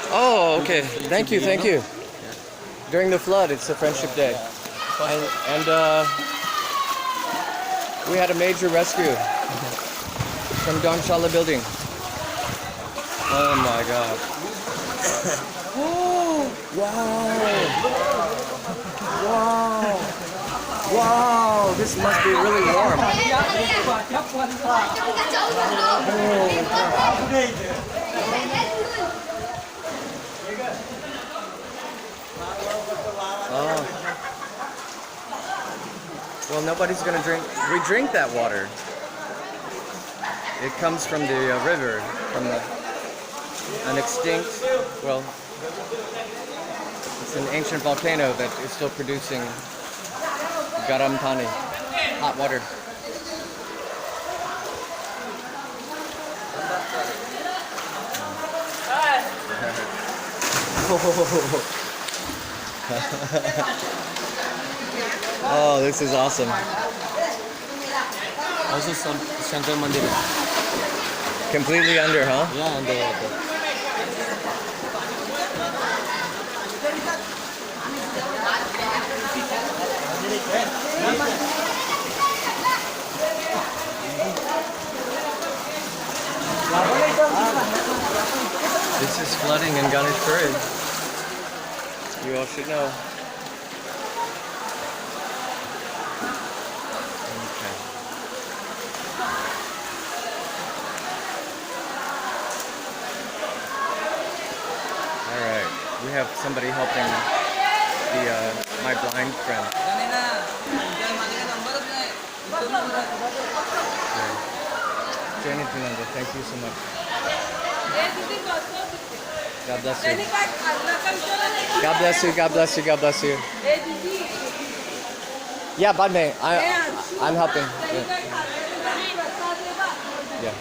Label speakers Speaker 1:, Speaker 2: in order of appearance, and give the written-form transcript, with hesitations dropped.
Speaker 1: Oh, okay. Thank you, thank you. During the flood, it's a Friendship Day. And we had a major rescue from Dharamshala building. Oh my god. Oh, wow. Wow. Wow, this must be really warm. Oh. Well, nobody's gonna drink that water. It comes from the river, from an extinct, well, it's an ancient volcano that is still producing garam pani, hot water. Oh, this is awesome.
Speaker 2: Also Shankar Mandir.
Speaker 1: Completely under, huh?
Speaker 2: Yeah, underwater.
Speaker 1: This is flooding in Ganeshpuri. You all should know. Okay. All right. We have somebody helping my blind friend. Thank you so much. God bless you. God bless you. God bless you. God bless you. Yeah, बाद में I'm helping. Yeah. Yeah.